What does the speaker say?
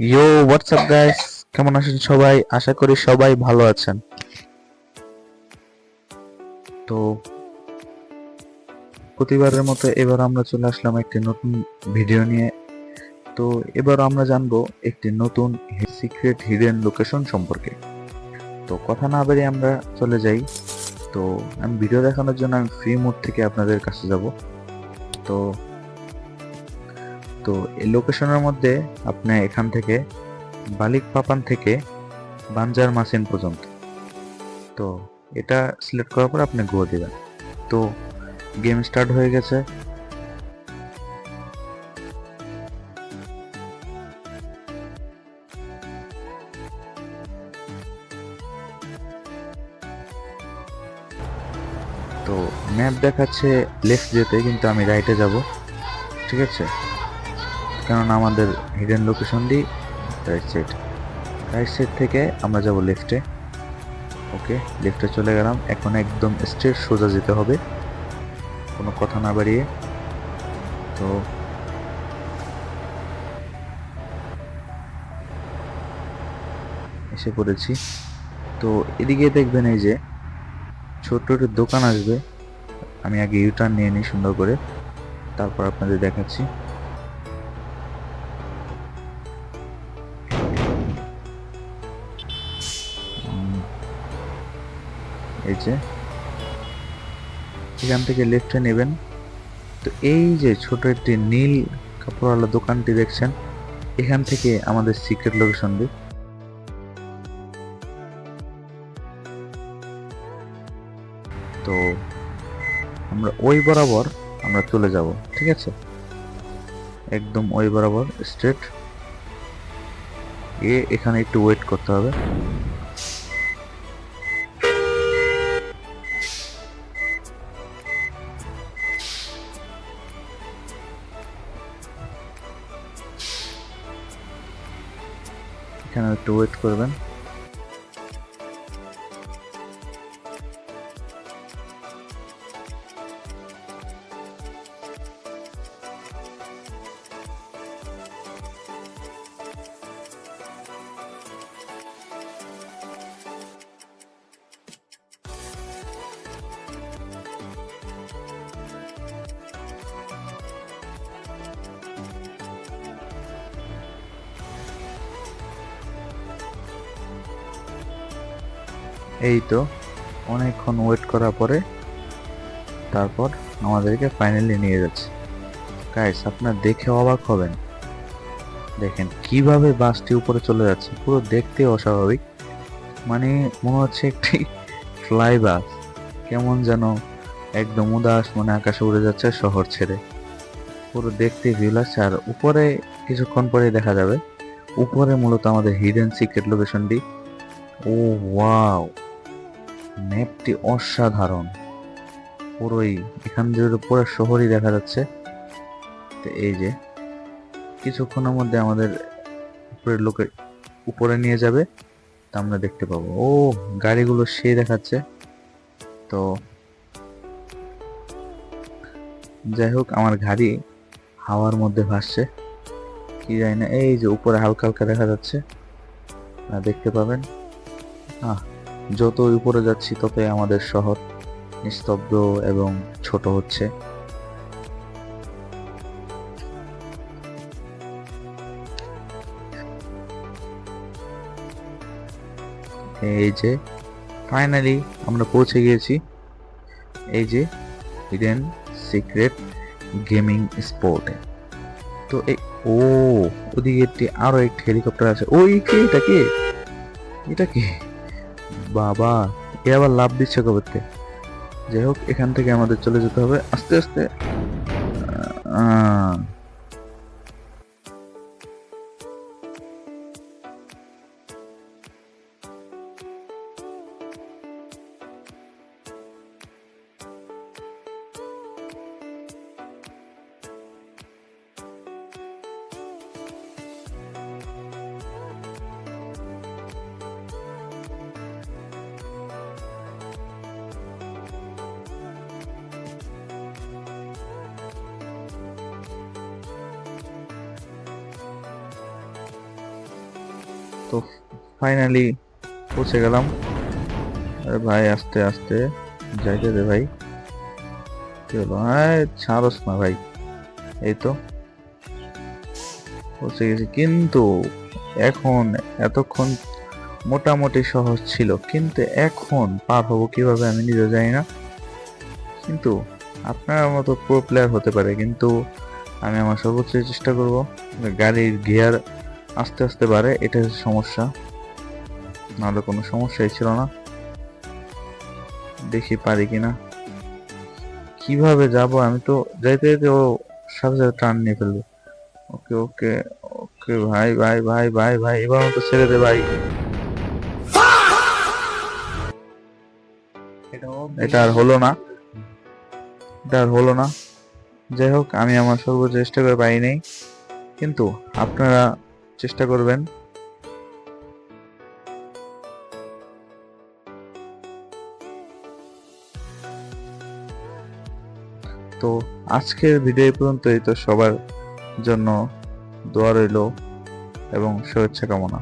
ইয়ো WhatsApp guys, কেমন আছেন সবাই? আশা করি সবাই ভালো আছেন। তো প্রতিবারের মতো এবার আমরা চলে আসলাম একটি নতুন ভিডিও নিয়ে। তো এবার আমরা জানবো একটি নতুন সিক্রেট হিডেন লোকেশন সম্পর্কে। তো কথা না বাড়িয়ে আমরা চলে যাই। তো আমি ভিডিও দেখানোর জন্য আমি ফ্রি মোড থেকে আপনাদের কাছে যাব। তো তো এই লোকেশনের মধ্যে আপনি এখান থেকে বালিকপাপান থেকে বাঞ্জারমাসিন পর্যন্ত, তো এটা সিলেক্ট করার পর আপনি গো দিবেন। তো গেম স্টার্ট হয়ে গেছে। তো ম্যাপ দেখাচ্ছে লেফট যেতে, কিন্তু আমি রাইটে যাব। ঠিক আছে, কারণ আমাদের hidden location the right side থেকে আমরা যাব লেফটে। ওকে, লেফটে চলে গেলাম। এখন একদম স্ট্রেট সোজা যেতে হবে, কোনো কথা না বাড়িয়ে। তো এসে পড়েছি। তো এদিকে দেখবেন এই যে ছোট্ট একটা দোকান আসবে। আমি আগে ইউটার্ন নিয়ে নিই সুন্দর করে, তারপর আপনাদের দেখাচ্ছি। এই যে এখান থেকে লেফটে নেবেন। তো এই যে ছোট একটি নীল কাপড়ওয়ালা দোকানটি দেখছেন, এখান থেকে আমাদের সিক্রেট লোকেশন দিই। তো আমরা ওই বরাবর আমরা চলে যাব। ঠিক আছে, একদম ওই বরাবর স্ট্রেট এখানে একটু ওয়েট করতে হবে। এখানে একটু ওয়েট করবেন। এই তো অনেকক্ষণ ওয়েট করার পরে তারপর আমাদেরকে ফাইনালি নিয়ে যাচ্ছে। গাইস, আপনার দেখে অবাক হবেন। দেখেন কিভাবে বাসটি উপরে চলে যাচ্ছে, পুরো দেখতে অস্বাভাবিক। মানে মনে হচ্ছে একটি ফ্লাই বাস, কেমন যেন একদম উদাস মনে আকাশে উড়ে যাচ্ছে শহর ছেড়ে। পুরো দেখতে ভিউ লাগছে। আর উপরে কিছুক্ষণ পরে দেখা যাবে উপরে মূলত আমাদের হিডেন সিক্রেট লোকেশনটি। ও ওয়াও, ম্যাপটি অসাধারণ। পুরোই এখান দিয়ে পুরো শহরই দেখা যাচ্ছে। তো এই যে কিছুক্ষণের মধ্যে আমাদের উপরের লোকে উপরে নিয়ে যাবে, তা আমরা দেখতে পাবো। ও, গাড়িগুলো সেই দেখাচ্ছে। তো যাই হোক, আমার গাড়ি হাওয়ার মধ্যে ভাসছে, কি জানি না। এই যে উপরে হালকা হালকা দেখা যাচ্ছে, দেখতে পাবেন। আহ যত উপরে যাচ্ছি ততই আমাদের শহর নিস্তব্ধ এবং ছোট হচ্ছে। এই যে ফাইনালি আমরা পৌঁছে গিয়েছি। এই যে হিডেন সিক্রেট গেমিং স্পটে। তো এই ও, ওদিকে আরো একটি হেলিকপ্টার আছে। ওই কে, এটা কে? এটা কি বাবা, এ আবার লাভ দিচ্ছে কবে থেকে? যাই হোক, এখান থেকে আমাদের চলে যেতে হবে আস্তে আস্তে। আহ তো ফাইনালি পৌঁছে গেলাম। আরে ভাই আস্তে আস্তে যাইতে দে ভাই। কি হলো? হ্যাঁ ছাড়স না ভাই। এই তো পৌঁছে গেছি, কিন্তু এখন এতক্ষণ মোটামুটি সহজ ছিল, কিন্তু এখন পার হবো কিভাবে আমি নিজে জানি না। কিন্তু আপনার মতো প্রো প্লেয়ার হতে পারে, কিন্তু আমি আমার সর্বোচ্চ চেষ্টা করব। গাড়ির গিয়ার আস্তে আস্তে বাড়ে, এটা হচ্ছে সমস্যা, নাহলে কোনো সমস্যাই ছিল না। দেখি পারি কিনা। কিভাবে যাব? আমি তো যাইতে যাইতে ও সাথে সাথে টার্ন নিয়ে ফেলবে। ওকে ওকে ওকে ভাই ভাই ভাই ভাই ভাই, এবার মতো ছেড়ে দে ভাই। এটা আর হলো না, এটা আর হলো না। যাই হোক, আমি আমার সর্বোচ্চ চেষ্টা করে পাই নাই, কিন্তু আপনারা চেষ্টা করবেন। তো আজকের ভিডিও এই পর্যন্তই। তো সবার জন্য দোয়া রইল এবং শুভেচ্ছা কামনা।